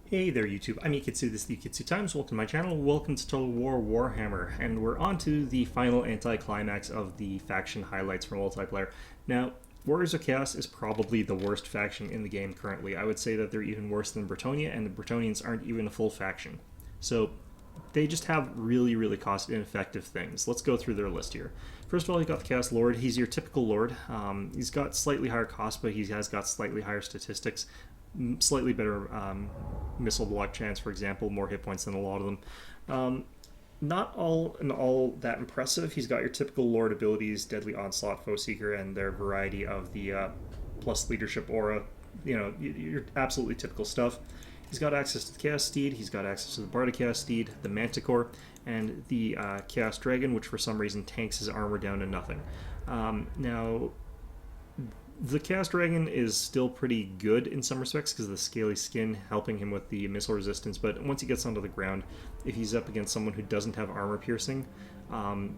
Hey there YouTube, I'm Yukitsu, this is the Yukitsu Times, welcome to my channel, welcome to Total War Warhammer, and we're on to the final anti-climax of the faction highlights for multiplayer. Now, Warriors of Chaos is probably the worst faction in the game currently. I would say that they're even worse than Bretonnia, and the Bretonians aren't even a full faction. So, they just have really cost-ineffective things. Let's go through their list here. First of all, you got the Chaos Lord. He's your typical Lord. He's got slightly higher cost, but he has got slightly higher statistics, slightly better missile block chance, for example, more hit points than a lot of them. Not all in all that impressive. He's got your typical Lord abilities, Deadly Onslaught, Foe Seeker, and their variety of the plus leadership aura. You know, your absolutely typical stuff. He's got access to the Chaos Steed, he's got access to the Bardic Chaos Steed, the Manticore, and the Chaos Dragon, which for some reason tanks his armor down to nothing. Now, the Chaos Dragon is still pretty good in some respects because of the scaly skin helping him with the missile resistance, but once he gets onto the ground, if he's up against someone who doesn't have armor piercing,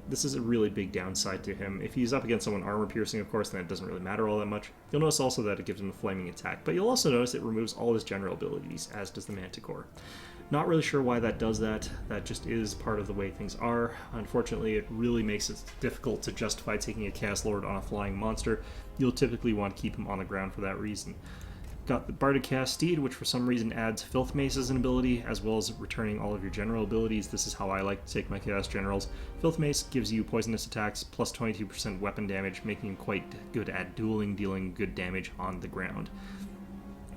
this is a really big downside to him. If he's up against someone armor piercing, of course, then it doesn't really matter all that much. You'll notice also that it gives him a flaming attack, but you'll also notice it removes all his general abilities, as does the Manticore. Not really sure why that does that. That just is part of the way things are. Unfortunately, it really makes it difficult to justify taking a Chaos Lord on a flying monster. You'll typically want to keep him on the ground for that reason. Got the Bardic Chaos Steed, which for some reason adds Filth Mace as an ability, as well as returning all of your general abilities. This is how I like to take my Chaos Generals. Filth Mace gives you poisonous attacks, plus 22% weapon damage, making him quite good at dueling, dealing good damage on the ground.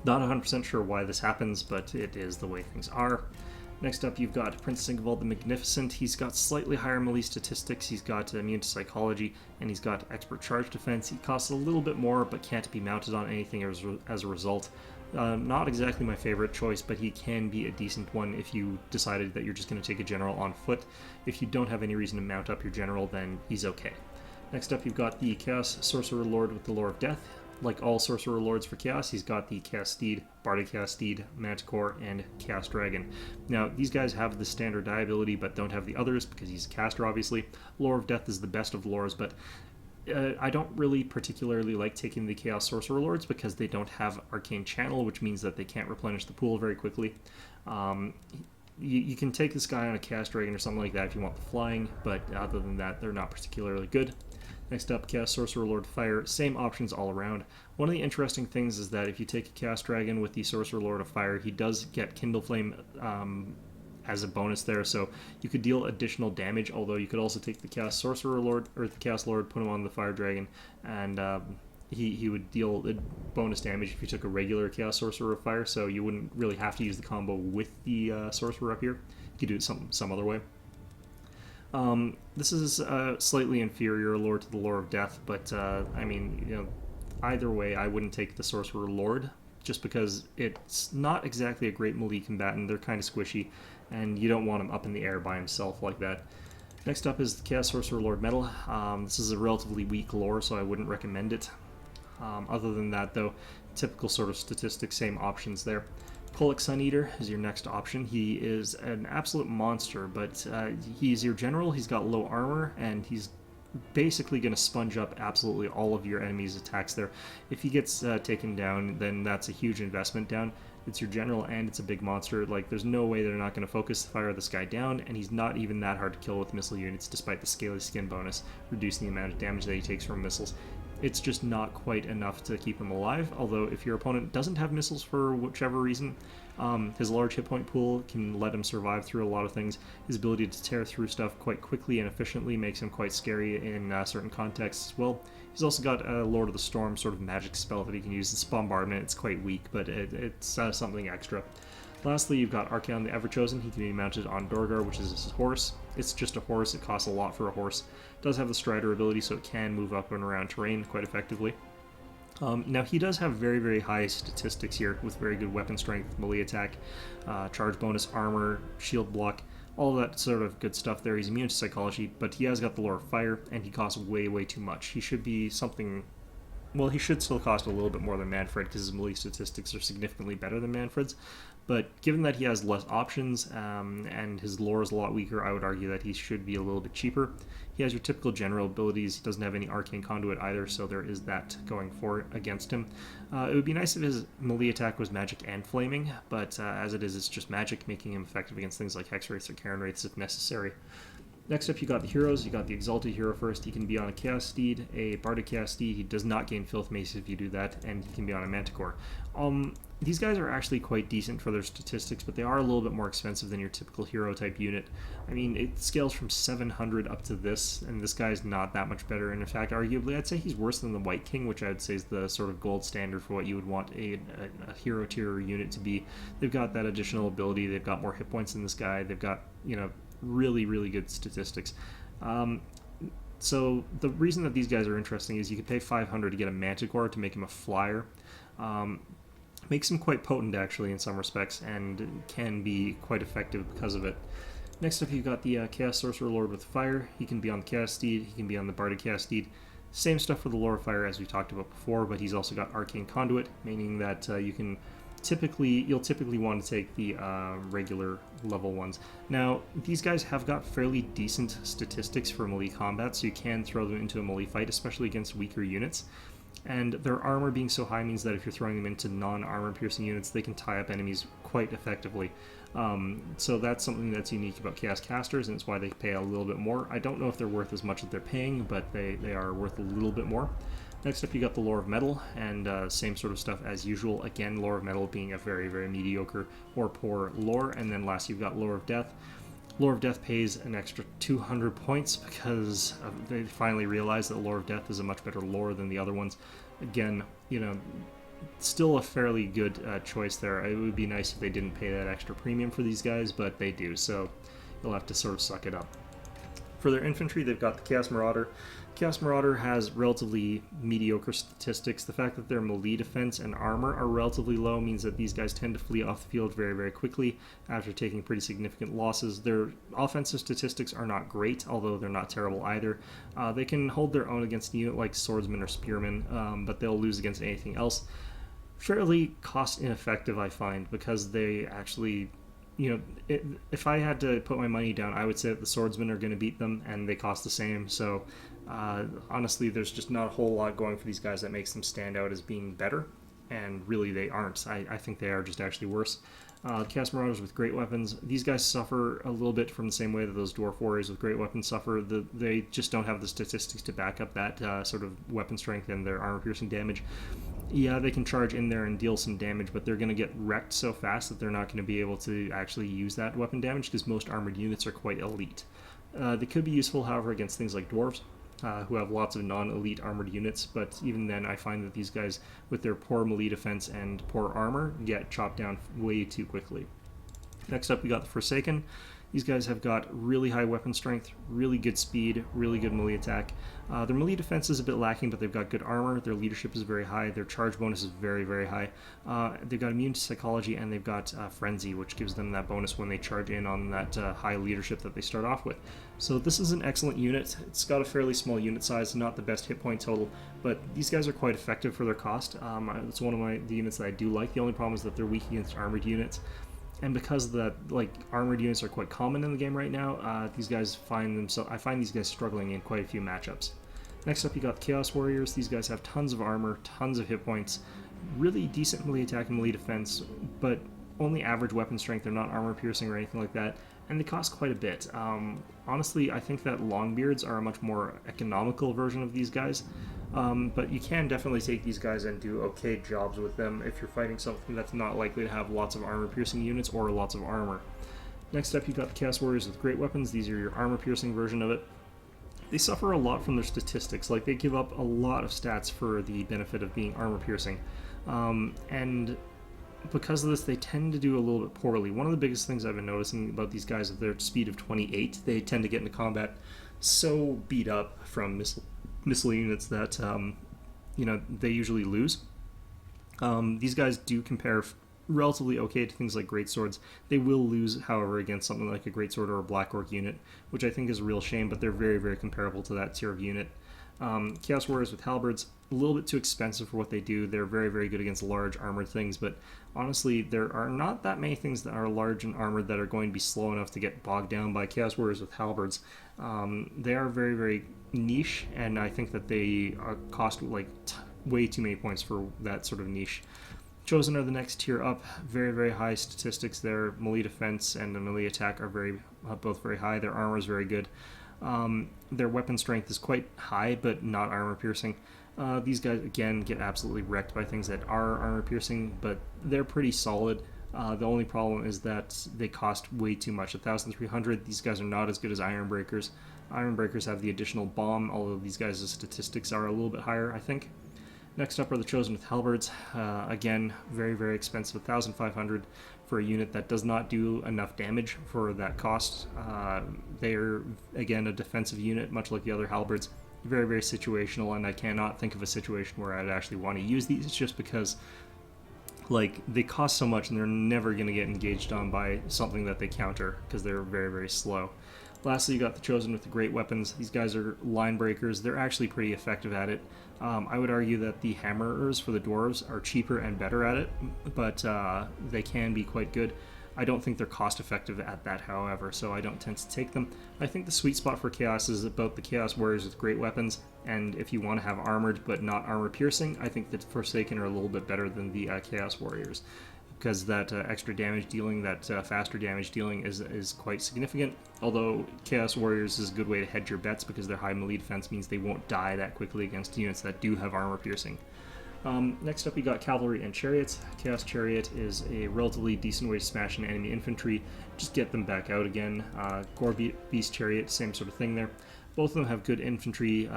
Not 100% sure why this happens, but it is the way things are. Next up, you've got Prince Singvald the Magnificent. He's got slightly higher melee statistics, he's got immune to psychology, and he's got expert charge defense. He costs a little bit more, but can't be mounted on anything as a result. Not exactly my favorite choice, but he can be a decent one if you decided that you're just going to take a general on foot. If you don't have any reason to mount up your general, then he's okay. Next up, you've got the Chaos Sorcerer Lord with the Lore of Death. Like all Sorcerer Lords for Chaos, he's got the Chaos Steed, Bardic Chaos Steed, Manticore, and Chaos Dragon. Now, these guys have the standard die ability, but don't have the others because he's a caster, obviously. Lore of Death is the best of the lores, but I don't really particularly like taking the Chaos Sorcerer Lords because they don't have Arcane Channel, which means that they can't replenish the pool very quickly. You can take this guy on a Chaos Dragon or something like that if you want the flying, but other than that, they're not particularly good. Next up, Chaos Sorcerer Lord Fire, same options all around. One of the interesting things is that if you take a Chaos Dragon with the Sorcerer Lord of Fire, he does get Kindle Flame as a bonus there, so you could deal additional damage, although you could also take the Chaos Sorcerer Lord, or the Chaos Lord, put him on the Fire Dragon, and he would deal bonus damage if you took a regular Chaos Sorcerer of Fire, so you wouldn't really have to use the combo with the Sorcerer up here. You could do it some other way. This is a slightly inferior lore to the Lore of Death, but I mean, you know, either way, I wouldn't take the Sorcerer Lord, just because it's not exactly a great melee combatant. They're kind of squishy, and you don't want him up in the air by himself like that. Next up is the Chaos Sorcerer Lord Metal. This is a relatively weak lore, so I wouldn't recommend it. Other than that, though, typical sort of statistics, same options there. Kolic Sun Eater is your next option. He is an absolute monster, but he's your general, he's got low armor, and he's basically going to sponge up absolutely all of your enemy's attacks there. If he gets taken down, then that's a huge investment down. It's your general and it's a big monster. Like, there's no way they're not going to focus fire this guy down, and he's not even that hard to kill with missile units, despite the scaly skin bonus, reducing the amount of damage that he takes from missiles. It's just not quite enough to keep him alive, although if your opponent doesn't have missiles for whichever reason, his large hit point pool can let him survive through a lot of things. His ability to tear through stuff quite quickly and efficiently makes him quite scary in certain contexts as well. He's also got a Lord of the Storm sort of magic spell that he can use. It's Bombardment. It's quite weak, but it's something extra. Lastly, you've got Archaon the Everchosen. He can be mounted on Dorgar, which is his horse. It's just a horse. It costs a lot for a horse. It does have the Strider ability, so it can move up and around terrain quite effectively. Now, he does have very high statistics here, with very good weapon strength, melee attack, charge bonus, armor, shield block, all that sort of good stuff there. He's immune to psychology, but he has got the Lore of Fire, and he costs way too much. He should be something... Well, he should still cost a little bit more than Manfred, because his melee statistics are significantly better than Manfred's, But given that he has less options and his lore is a lot weaker, I would argue that he should be a little bit cheaper. He has your typical general abilities. He doesn't have any arcane conduit either, so there is that going for against him. It would be nice if his melee attack was magic and flaming, but as it is, it's just magic, making him effective against things like Hex Wraiths or Karen Wraiths if necessary. Next up, you got the heroes. You got the Exalted hero first. He can be on a Chaos Steed, a Bardic Chaos Steed. He does not gain Filth Mace if you do that, and he can be on a Manticore. These guys are actually quite decent for their statistics, but they are a little bit more expensive than your typical hero-type unit. I mean, it scales from 700 up to this, and this guy's not that much better. And in fact, arguably, I'd say he's worse than the White King, which I would say is the sort of gold standard for what you would want a hero tier unit to be. They've got that additional ability. They've got more hit points than this guy. They've got, really, really good statistics. So the reason that these guys are interesting is you could pay 500 to get a Manticore to make him a flyer. Makes him quite potent actually in some respects, and can be quite effective because of it. Next up, you've got the Chaos Sorcerer Lord with Fire. He can be on the Chaos Steed, he can be on the Bardic Chaos Steed. Same stuff for the Lord of Fire as we talked about before, but he's also got Arcane Conduit, meaning that you'll typically want to take the regular level ones. Now, these guys have got fairly decent statistics for melee combat, so you can throw them into a melee fight, especially against weaker units. And their armor being so high means that if you're throwing them into non-armor piercing units, they can tie up enemies quite effectively. So that's something that's unique about Chaos Casters, and it's why they pay a little bit more. I don't know if they're worth as much as they're paying, but they are worth a little bit more. Next up, you got the Lore of Metal, and same sort of stuff as usual. Again, Lore of Metal being a very, very mediocre or poor lore. And then last, you've got Lore of Death. Lore of Death pays an extra 200 points because they finally realized that Lore of Death is a much better lore than the other ones. Again, still a fairly good choice there. It would be nice if they didn't pay that extra premium for these guys, but they do, so you'll have to sort of suck it up. For their infantry, they've got the Chaos Marauder. Chaos Marauder has relatively mediocre statistics. The fact that their melee defense and armor are relatively low means that these guys tend to flee off the field very, very quickly after taking pretty significant losses. Their offensive statistics are not great, although they're not terrible either. They can hold their own against a unit like Swordsmen or Spearmen, but they'll lose against anything else. Fairly cost ineffective, I find, because they actually... if I had to put my money down, I would say that the Swordsmen are going to beat them, and they cost the same. So, honestly, there's just not a whole lot going for these guys that makes them stand out as being better, and really they aren't. I think they are just actually worse. Chaos Marauders with great weapons. These guys suffer a little bit from the same way that those Dwarf Warriors with great weapons suffer. They just don't have the statistics to back up that sort of weapon strength and their armor-piercing damage. Yeah, they can charge in there and deal some damage, but they're going to get wrecked so fast that they're not going to be able to actually use that weapon damage because most armored units are quite elite. They could be useful, however, against things like Dwarves, who have lots of non-elite armored units, but even then I find that these guys, with their poor melee defense and poor armor, get chopped down way too quickly. Next up, we got the Forsaken. These guys have got really high weapon strength, really good speed, really good melee attack. Their melee defense is a bit lacking, but they've got good armor. Their leadership is very high. Their charge bonus is very, very high. They've got immune to psychology, and they've got frenzy, which gives them that bonus when they charge in on that high leadership that they start off with. So this is an excellent unit. It's got a fairly small unit size, not the best hit point total, but these guys are quite effective for their cost. It's one of the units that I do like. The only problem is that they're weak against armored units. And because the armored units are quite common in the game right now, I find these guys struggling in quite a few matchups. Next up, you got the Chaos Warriors. These guys have tons of armor, tons of hit points, really decent melee attack and melee defense, but only average weapon strength. They're not armor piercing or anything like that, and they cost quite a bit. Honestly, I think that Longbeards are a much more economical version of these guys. But you can definitely take these guys and do okay jobs with them if you're fighting something that's not likely to have lots of armor-piercing units or lots of armor. Next up, you've got the Chaos Warriors with great weapons. These are your armor-piercing version of it. They suffer a lot from their statistics. They give up a lot of stats for the benefit of being armor-piercing. And because of this, they tend to do a little bit poorly. One of the biggest things I've been noticing about these guys is their speed of 28. They tend to get into combat so beat up from missile units that they usually lose. These guys do compare relatively okay to things like greatswords. They will lose, however, against something like a greatsword or a Black Orc unit, which I think is a real shame, but they're very, very comparable to that tier of unit. Chaos Warriors with halberds, a little bit too expensive for what they do. They're very, very good against large armored things, but honestly, there are not that many things that are large and armored that are going to be slow enough to get bogged down by Chaos Warriors with halberds. They are very, very niche, and I think that they cost like way too many points for that sort of niche. Chosen are the next tier up. Very, very high statistics there. Melee defense and the melee attack are both very high. Their armor is very good. Their weapon strength is quite high, but not armor piercing. These guys, again, get absolutely wrecked by things that are armor piercing, but they're pretty solid. The only problem is that they cost way too much. 1,300, these guys are not as good as Iron Breakers. Iron Breakers have the additional bomb, although these guys' statistics are a little bit higher, I think. Next up are the Chosen with halberds. Again, very, very expensive, 1,500 for a unit that does not do enough damage for that cost. They're, again, a defensive unit, much like the other halberds. Very, very situational, and I cannot think of a situation where I'd actually want to use these just because, like, they cost so much and they're never going to get engaged on by something that they counter because they're very, very slow. Lastly, you got the Chosen with the great weapons. These guys are line breakers. They're actually pretty effective at it. I would argue that the hammerers for the dwarves are cheaper and better at it, but they can be quite good. I don't think they're cost effective at that, however, so I don't tend to take them. I think the sweet spot for Chaos is about the Chaos Warriors with great weapons, and if you want to have armored but not armor piercing, I think that Forsaken are a little bit better than the Chaos Warriors, because that extra damage dealing, that faster damage dealing is quite significant, although Chaos Warriors is a good way to hedge your bets because their high melee defense means they won't die that quickly against units that do have armor piercing. Next up, you got Cavalry and Chariots. Chaos Chariot is a relatively decent way to smash an enemy infantry, just get them back out again. Gore Beast Chariot, same sort of thing there. Both of them have good infantry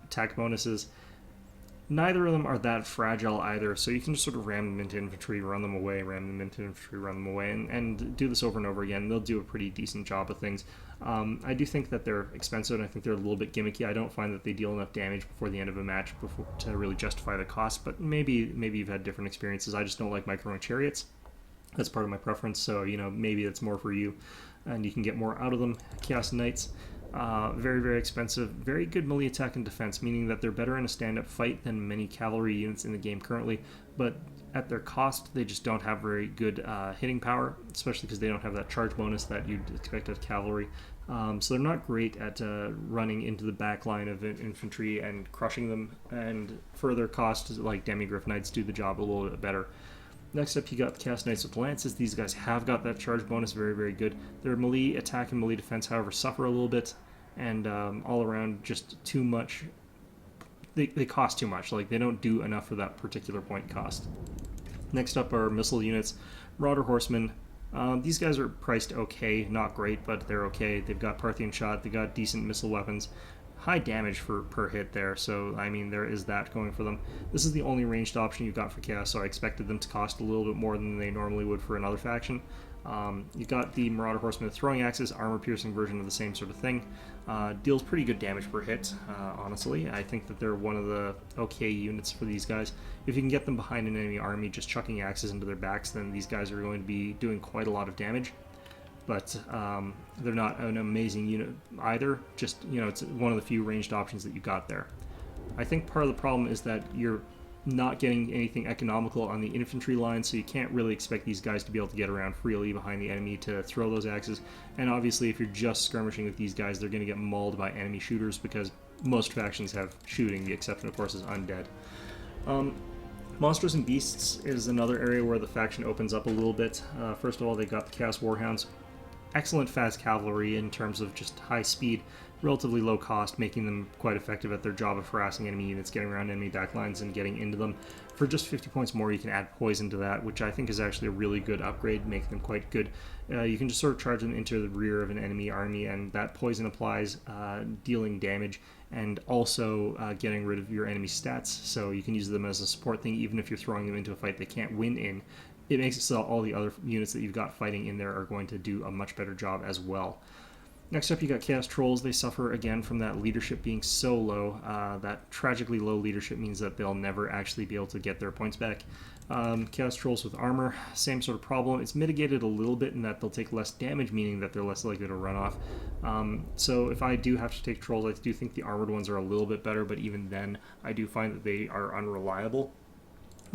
attack bonuses. Neither of them are that fragile either, so you can just sort of ram them into infantry, run them away, ram them into infantry, run them away, and do this over and over again. They'll do a pretty decent job of things. I do think that they're expensive, and I think they're a little bit gimmicky. I don't find that they deal enough damage before the end of a match to really justify the cost, but maybe you've had different experiences. I just don't like micro chariots. That's part of my preference, so maybe it's more for you, and you can get more out of them. Chaos Knights. Very, very expensive, very good melee attack and defense, meaning that they're better in a stand-up fight than many cavalry units in the game currently, but at their cost, they just don't have very good hitting power, especially because they don't have that charge bonus that you'd expect of cavalry. So they're not great at running into the back line of infantry and crushing them, and for their cost, like Demigryph Knights do the job a little bit better. Next up, you got the Chaos Knights with Lances. These guys have got that charge bonus, very, very good. Their melee attack and melee defense, however, suffer a little bit, and all around just too much. They cost too much. Like, they don't do enough for that particular point cost. Next up are missile units. Marauder Horsemen. These guys are priced okay, not great, but they're okay. They've got Parthian Shot, they've got decent missile weapons. High damage per hit there, so I mean there is that going for them. This is the only ranged option you've got for Chaos, so I expected them to cost a little bit more than they normally would for another faction. You've got the Marauder Horseman with Throwing Axes, armor-piercing version of the same sort of thing. Deals pretty good damage per hit, honestly. I think that they're one of the okay units for these guys. If you can get them behind an enemy army just chucking axes into their backs, then these guys are going to be doing quite a lot of damage. But they're not an amazing unit either. Just, it's one of the few ranged options that you got there. I think part of the problem is that you're not getting anything economical on the infantry line, so you can't really expect these guys to be able to get around freely behind the enemy to throw those axes. And obviously, if you're just skirmishing with these guys, they're going to get mauled by enemy shooters because most factions have shooting. The exception, of course, is undead. Monsters and Beasts is another area where the faction opens up a little bit. First of all, they got the Chaos Warhounds. Excellent fast cavalry in terms of just high speed, relatively low cost, making them quite effective at their job of harassing enemy units, getting around enemy backlines, and getting into them. For just 50 points more, you can add poison to that, which I think is actually a really good upgrade, making them quite good. You can just sort of charge them into the rear of an enemy army, and that poison applies, dealing damage, and also getting rid of your enemy stats, so you can use them as a support thing, even if you're throwing them into a fight they can't win in. It makes it so all the other units that you've got fighting in there are going to do a much better job as well. Next up, you got Chaos Trolls. They suffer again from that leadership being so low. That tragically low leadership means that they'll never actually be able to get their points back. Chaos Trolls with armor, same sort of problem. It's mitigated a little bit in that they'll take less damage, meaning that they're less likely to run off. So if I do have to take Trolls, I do think the armored ones are a little bit better, but even then, I do find that they are unreliable.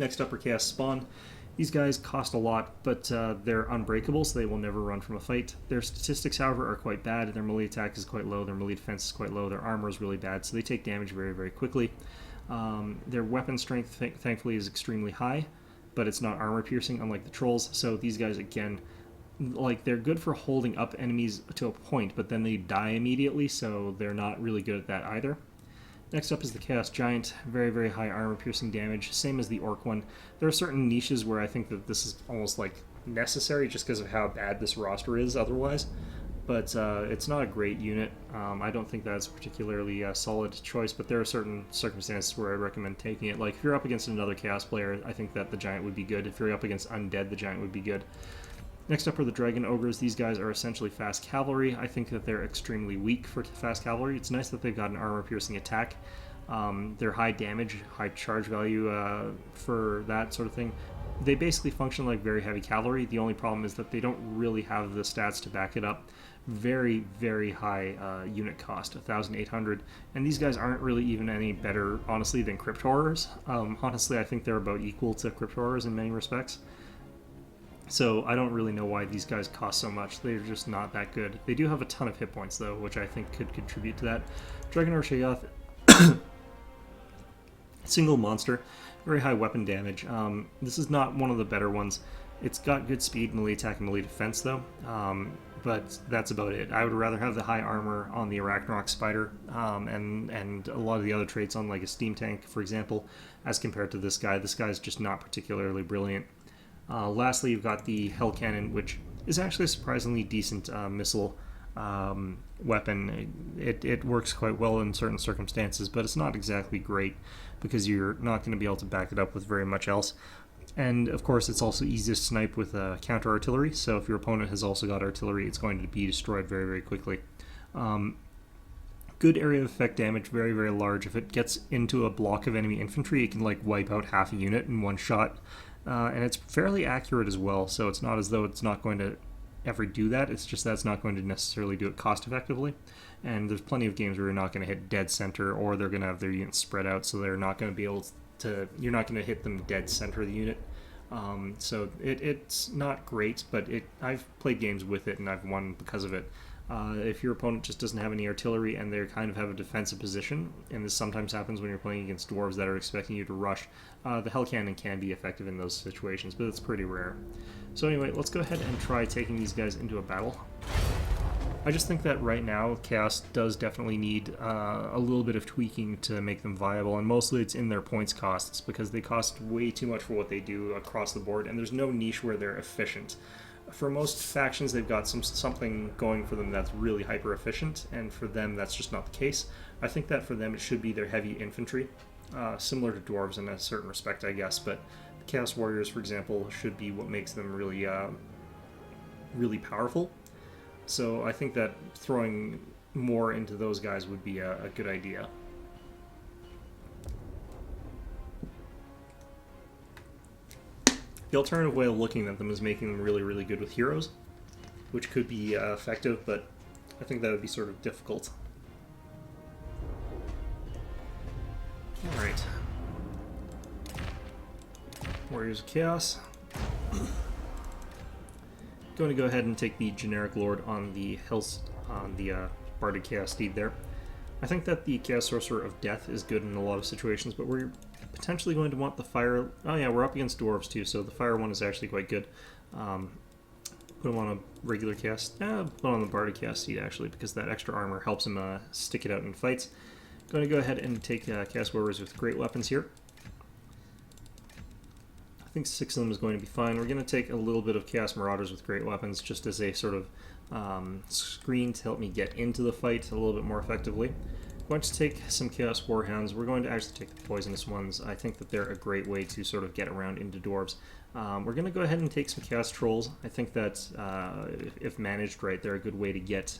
Next up are Chaos Spawn. These guys cost a lot, but they're unbreakable, so they will never run from a fight. Their statistics, however, are quite bad. Their melee attack is quite low, their melee defense is quite low, their armor is really bad, so they take damage very, very quickly. Their weapon strength, thankfully, is extremely high, but it's not armor piercing, unlike the Trolls. So these guys, again, like, they're good for holding up enemies to a point, but then they die immediately, so they're not really good at that either. Next up is the Chaos Giant, very, very high armor-piercing damage, same as the Orc one. There are certain niches where I think that this is almost, like, necessary just because of how bad this roster is otherwise, but it's not a great unit. I don't think that's a particularly solid choice, but there are certain circumstances where I'd recommend taking it. Like, if you're up against another Chaos player, I think that the Giant would be good. If you're up against Undead, the Giant would be good. Next up are the Dragon Ogres. These guys are essentially fast cavalry. I think that they're extremely weak for fast cavalry. It's nice that they've got an armor-piercing attack. They're high damage, high charge value for that sort of thing. They basically function like very heavy cavalry. The only problem is that they don't really have the stats to back it up. Very, very high unit cost, 1,800. And these guys aren't really even any better, honestly, than Crypt Horrors. Honestly, I think they're about equal to Crypt Horrors in many respects. So I don't really know why these guys cost so much. They're just not that good. They do have a ton of hit points, though, which I think could contribute to that. Dragon or Shaggoth, single monster, very high weapon damage. This is not one of the better ones. It's got good speed, melee attack, and melee defense, though. But that's about it. I would rather have the high armor on the Arachnarok Spider and a lot of the other traits on, like, a Steam Tank, for example, as compared to this guy. This guy's just not particularly brilliant. Lastly, you've got the Hell Cannon, which is actually a surprisingly decent missile weapon. It works quite well in certain circumstances, but it's not exactly great because you're not going to be able to back it up with very much else. And, of course, it's also easy to snipe with counter artillery, so if your opponent has also got artillery, it's going to be destroyed very, very quickly. Good area of effect damage, very, very large. If it gets into a block of enemy infantry, it can, like, wipe out half a unit in one shot. And it's fairly accurate as well, so it's not as though it's not going to ever do that. It's just that it's not going to necessarily do it cost effectively. And there's plenty of games where you're not going to hit dead center, or they're going to have their units spread out, so they're not going to be able to, you're not going to hit them dead center of the unit. So it's not great, but I've played games with it and I've won because of it. If your opponent just doesn't have any artillery and they kind of have a defensive position, and this sometimes happens when you're playing against dwarves that are expecting you to rush, the Hell Cannon can be effective in those situations, but it's pretty rare. So anyway, let's go ahead and try taking these guys into a battle. I just think that right now, Chaos does definitely need a little bit of tweaking to make them viable, and mostly it's in their points costs, because they cost way too much for what they do across the board, and there's no niche where they're efficient. For most factions, they've got something going for them that's really hyper efficient, and for them, that's just not the case. I think that for them, it should be their heavy infantry, similar to dwarves in a certain respect, I guess. But the Chaos Warriors, for example, should be what makes them really, really powerful. So I think that throwing more into those guys would be a good idea. The alternative way of looking at them is making them really, really good with heroes, which could be effective, but I think that would be sort of difficult. Alright. Warriors of Chaos. Going to go ahead and take the generic lord on the Barded Chaos Steed there. I think that the Chaos Sorcerer of Death is good in a lot of situations, but we're potentially going to want the fire. Oh yeah, we're up against dwarves too, so the fire one is actually quite good. Put him on a regular chaos. Put on the Barded Chaos Steed actually, because that extra armor helps him stick it out in fights. Going to go ahead and take Chaos Warriors with great weapons here. I think 6 of them is going to be fine. We're going to take a little bit of Chaos Marauders with great weapons just as a sort of screen to help me get into the fight a little bit more effectively. I'm going to take some Chaos Warhounds. We're going to actually take the poisonous ones. I think that they're a great way to sort of get around into dwarves. We're going to go ahead and take some Chaos Trolls. I think that if managed right, they're a good way to get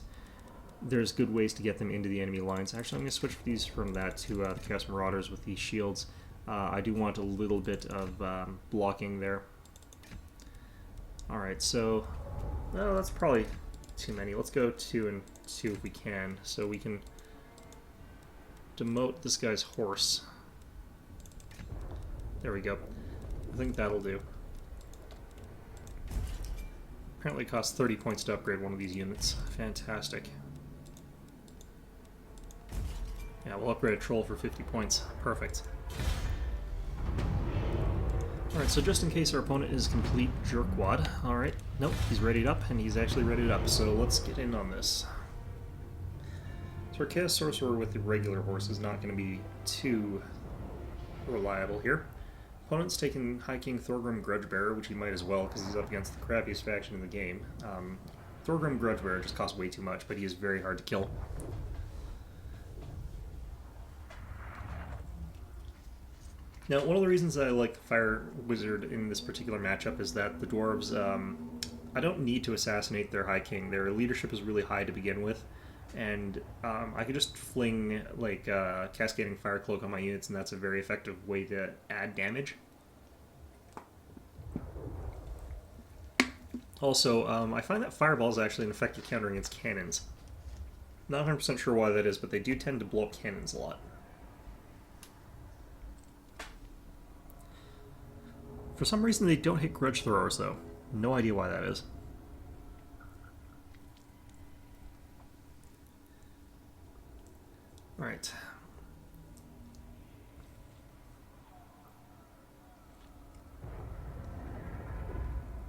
there's good ways to get them into the enemy lines. Actually, I'm going to switch these from that to the Chaos Marauders with these shields. I do want a little bit of blocking there. Alright, so... well, that's probably too many. Let's go 2 and 2 if we can, so we can demote this guy's horse. There we go. I think that'll do. Apparently it costs 30 points to upgrade one of these units. Fantastic. Yeah, we'll upgrade a troll for 50 points. Perfect. Alright, so just in case our opponent is complete jerkwad. Alright, nope, he's readied up, and he's actually readied up, so let's get in on this. So our Chaos Sorcerer with the regular horse is not going to be too reliable here. Opponent's taking High King Thorgrim Grudgebearer, which he might as well, because he's up against the crappiest faction in the game. Thorgrim Grudgebearer just costs way too much, but he is very hard to kill. Now, one of the reasons I like the Fire Wizard in this particular matchup is that the dwarves, I don't need to assassinate their High King. Their leadership is really high to begin with, and I could just fling like Cascading Fire Cloak on my units, and that's a very effective way to add damage. Also, I find that Fireball is actually an effective counter against cannons. Not 100% sure why that is, but they do tend to blow up cannons a lot. For some reason they don't hit Grudge Throwers, though. No idea why that is. Alright.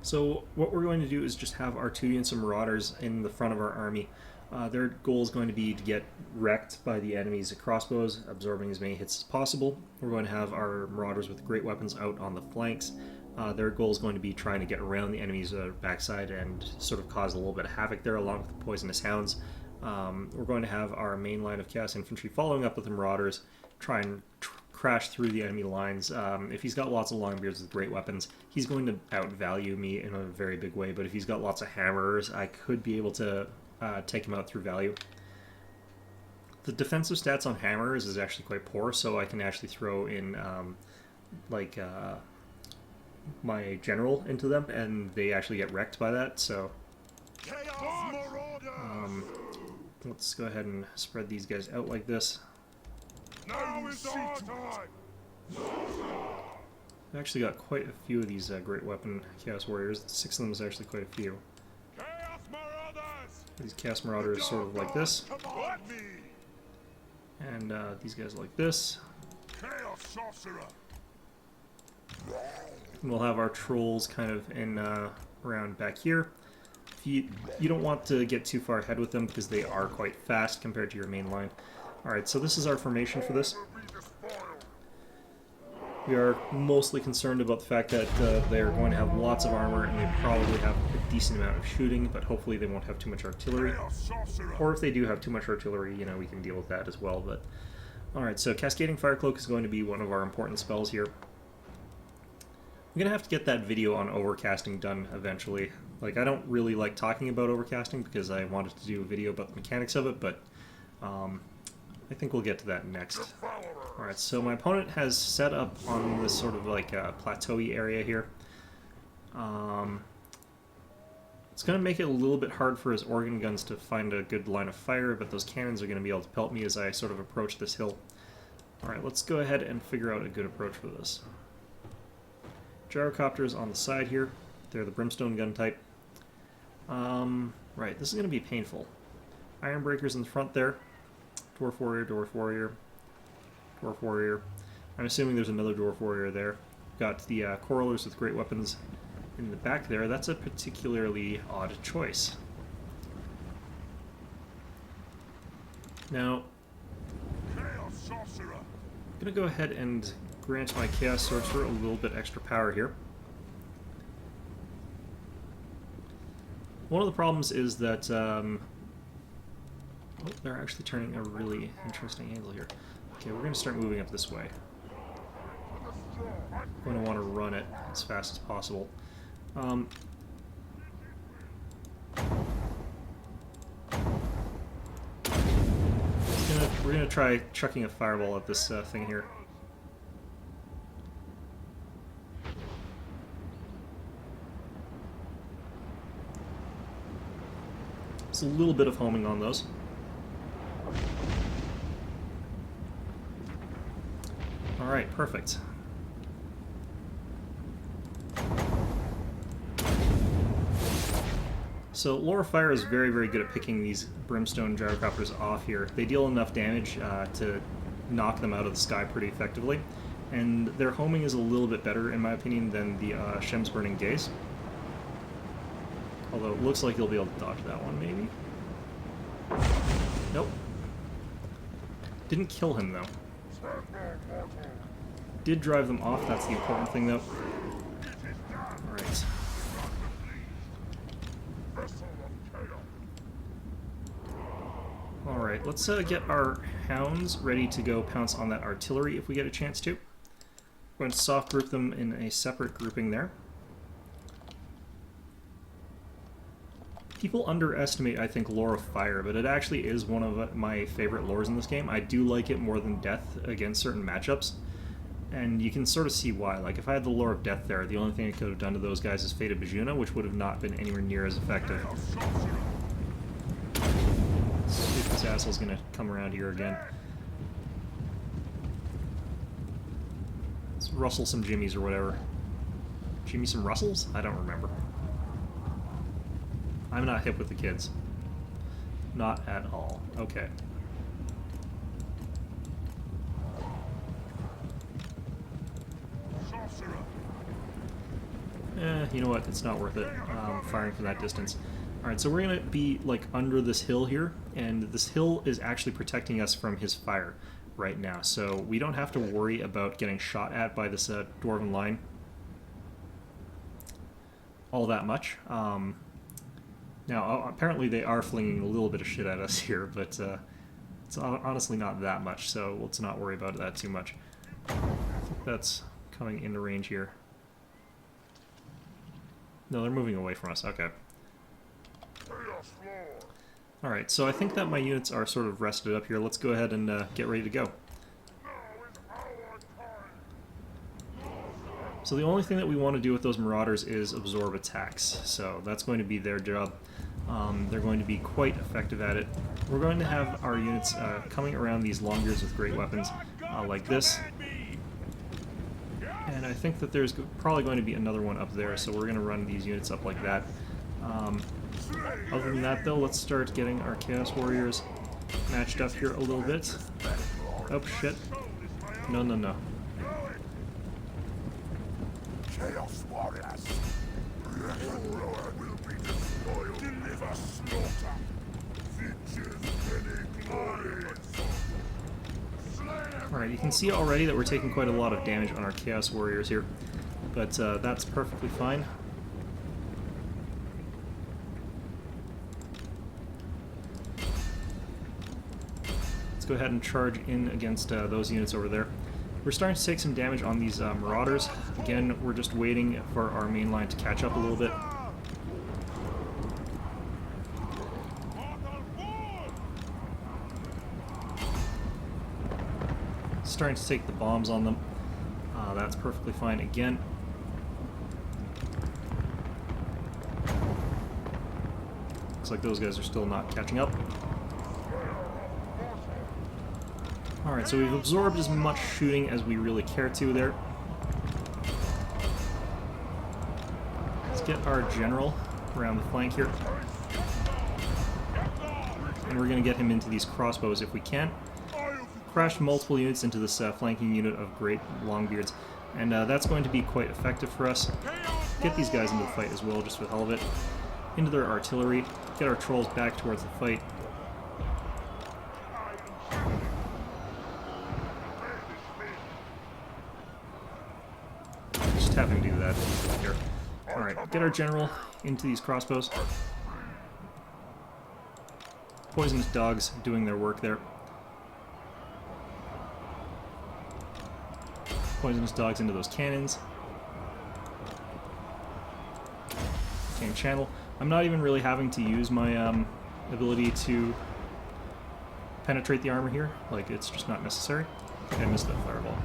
So what we're going to do is just have our 2 units of Marauders in the front of our army. Their goal is going to be to get wrecked by the enemy's crossbows, absorbing as many hits as possible. We're going to have our Marauders with great weapons out on the flanks. Their goal is going to be trying to get around the enemy's backside and sort of cause a little bit of havoc there along with the Poisonous Hounds. We're going to have our main line of Chaos Infantry following up with the Marauders, try and crash through the enemy lines. If he's got lots of Longbeards with great weapons, he's going to outvalue me in a very big way, but if he's got lots of Hammerers, I could be able to take him out through value. The defensive stats on Hammerers is actually quite poor, so I can actually throw in my general into them, and they actually get wrecked by that, so let's go ahead and spread these guys out like this. Now is our time. I've actually got quite a few of these great weapon Chaos Warriors. 6 of them is actually quite a few. These Chaos Marauders sort of like this, and these guys like this. Chaos Sorcerer. And we'll have our trolls kind of in around back here. You don't want to get too far ahead with them because they are quite fast compared to your main line. Alright, so this is our formation for this. We are mostly concerned about the fact that they're going to have lots of armor and they probably have a decent amount of shooting, but hopefully they won't have too much artillery. Or if they do have too much artillery, you know, we can deal with that as well. But alright, so Cascading Fire Cloak is going to be one of our important spells here. I'm going to have to get that video on overcasting done eventually. Like, I don't really like talking about overcasting because I wanted to do a video about the mechanics of it, but I think we'll get to that next. Alright, so my opponent has set up on this sort of like plateau-y area here. It's going to make it a little bit hard for his organ guns to find a good line of fire, but those cannons are going to be able to pelt me as I sort of approach this hill. Alright, let's go ahead and figure out a good approach for this. Gyrocopters on the side here. They're the Brimstone gun type. Right, this is going to be painful. Iron Breakers in the front there. Dwarf Warrior, Dwarf Warrior, Dwarf Warrior. I'm assuming there's another Dwarf Warrior there. Got the Corralers with great weapons in the back there. That's a particularly odd choice. Now, I'm going to go ahead and grant my Chaos Sorcerer a little bit extra power here. One of the problems is that oh, they're actually turning a really interesting angle here. Okay, we're going to start moving up this way. I'm going to want to run it as fast as possible. we're going to try chucking a fireball at this thing here. Just a little bit of homing on those. Alright, perfect. So Lore of Fire is very, very good at picking these brimstone gyrocopters off here. They deal enough damage to knock them out of the sky pretty effectively, and their homing is a little bit better, in my opinion, than the Shem's Burning Gaze. Although it looks like you'll be able to dodge that one, maybe? Nope. Didn't kill him, though. Did drive them off, that's the important thing, though. Alright. Alright, let's get our hounds ready to go pounce on that artillery if we get a chance to. We're going to soft group them in a separate grouping there. People underestimate, I think, Lore of Fire, but it actually is one of my favorite lores in this game. I do like it more than Death against certain matchups, and you can sort of see why. Like, if I had the Lore of Death there, the only thing I could have done to those guys is Fate of Bajuna, which would have not been anywhere near as effective. Let's see if this asshole's gonna come around here again. Let's rustle some jimmies or whatever. Jimmy some Russells? I don't remember. I'm not hip with the kids. Not at all. Okay. You know what? It's not worth it firing from that distance. Alright, so we're going to be like under this hill here, and this hill is actually protecting us from his fire right now, so we don't have to worry about getting shot at by this dwarven line all that much. Now, apparently they are flinging a little bit of shit at us here, but it's honestly not that much, so let's not worry about that too much. I think that's coming into range here. No, they're moving away from us. Okay. Alright, so I think that my units are sort of rested up here. Let's go ahead and get ready to go. So the only thing that we want to do with those marauders is absorb attacks. So that's going to be their job. They're going to be quite effective at it. We're going to have our units coming around these longbeards with great weapons like this. And I think that there's probably going to be another one up there, so we're going to run these units up like that. Other than that, though, let's start getting our Chaos Warriors matched up here a little bit. Oh, shit. No, no, no. Chaos Warriors! Wreck and ruin will be destroyed. Deliver slaughter! Features any glory! Alright, you can see already that we're taking quite a lot of damage on our Chaos Warriors here, but that's perfectly fine. Let's go ahead and charge in against those units over there. We're starting to take some damage on these marauders. Again, we're just waiting for our main line to catch up a little bit. Starting to take the bombs on them. That's perfectly fine again. Looks like those guys are still not catching up. Alright, so we've absorbed as much shooting as we really care to there. Let's get our general around the flank here. And we're going to get him into these crossbows if we can. Crash multiple units into this flanking unit of great longbeards, and that's going to be quite effective for us. Get these guys into the fight as well, just for the hell of it. Into their artillery, get our trolls back towards the fight. Just have him do that here. Alright, get our general into these crossbows. Poisonous dogs doing their work there. Poisonous dogs into those cannons. Tame channel. I'm not even really having to use my ability to penetrate the armor here. Like, it's just not necessary. I missed that fireball.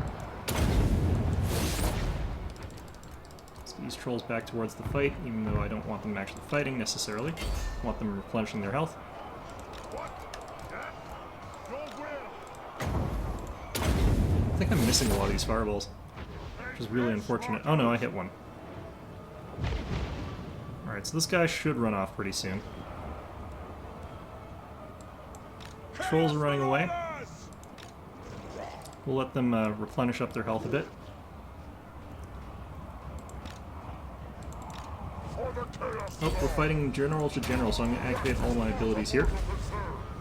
Let's get these trolls back towards the fight, even though I don't want them actually fighting necessarily. I want them replenishing their health. I think I'm missing a lot of these fireballs, which is really unfortunate. Oh no, I hit one. Alright, so this guy should run off pretty soon. Trolls are running away. We'll let them replenish up their health a bit. Oh, we're fighting general to general, so I'm going to activate all my abilities here.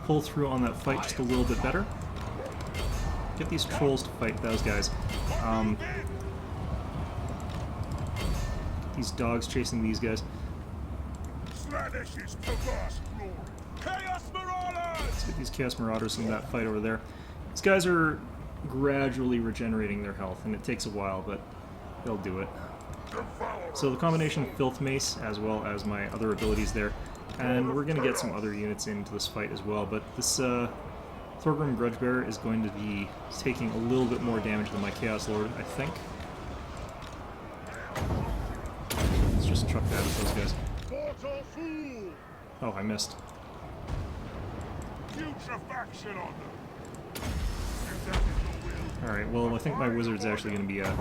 Pull through on that fight just a little bit better. Get these trolls to fight those guys. These dogs chasing these guys. Let's get these Chaos Marauders in that fight over there. These guys are gradually regenerating their health, and it takes a while, but they'll do it. So the combination of Filth Mace, as well as my other abilities there, and we're going to get some other units into this fight as well, but this Thorgrim Grudgebearer is going to be taking a little bit more damage than my Chaos Lord, I think. Let's just chuck that at those guys. Oh, I missed. Alright, well, I think my wizard's actually going to be out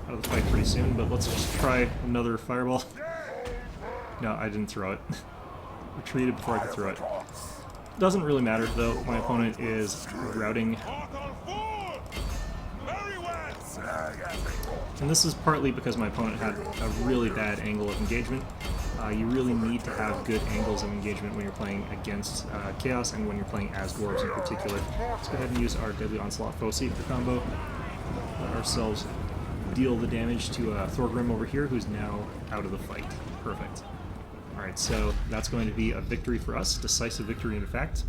of the fight pretty soon, but let's just try another fireball. No, I didn't throw it. Retreated before I could throw it. Doesn't really matter, though. My opponent is routing. And this is partly because my opponent had a really bad angle of engagement. You really need to have good angles of engagement when you're playing against Chaos and when you're playing as dwarves in particular. Let's go ahead and use our Deadly Onslaught Foe Seeker combo. Let ourselves deal the damage to Thorgrim over here, who's now out of the fight. Perfect. Alright, so that's going to be a victory for us. Decisive victory, in fact.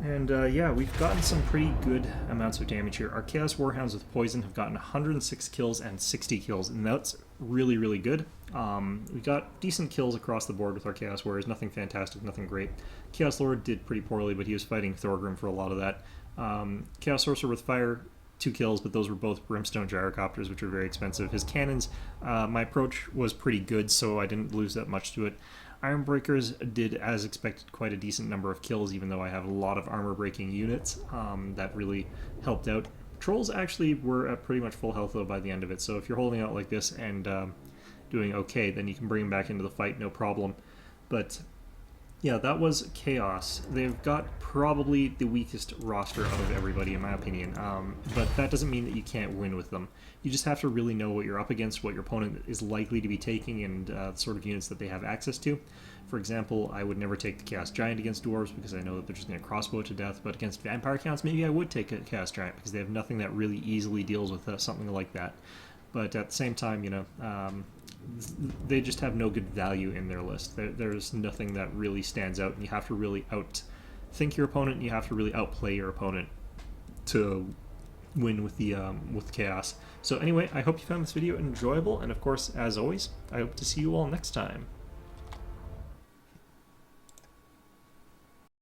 And yeah, we've gotten some pretty good amounts of damage here. Our Chaos Warhounds with Poison have gotten 106 kills and 60 kills, and that's really, really good. We got decent kills across the board with our Chaos Warriors. Nothing fantastic, nothing great. Chaos Lord did pretty poorly, but he was fighting Thorgrim for a lot of that. Chaos Sorcerer with Fire, 2 kills, but those were both Brimstone Gyrocopters, which are very expensive. His cannons, my approach was pretty good, so I didn't lose that much to it. Ironbreakers did, as expected, quite a decent number of kills, even though I have a lot of armor-breaking units. That really helped out. Trolls actually were at pretty much full health, though, by the end of it, so if you're holding out like this and doing okay, then you can bring them back into the fight, no problem. But yeah, that was Chaos. They've got probably the weakest roster out of everybody, in my opinion, but that doesn't mean that you can't win with them. You just have to really know what you're up against, what your opponent is likely to be taking, and the sort of units that they have access to. For example, I would never take the Chaos Giant against Dwarves because I know that they're just going to crossbow to death, but against Vampire Counts, maybe I would take a Chaos Giant because they have nothing that really easily deals with something like that. But at the same time, you know, they just have no good value in their list. There's nothing that really stands out, and you have to really outthink your opponent, and you have to really outplay your opponent to win with the with Chaos. So anyway, I hope you found this video enjoyable, and of course, as always, I hope to see you all next time.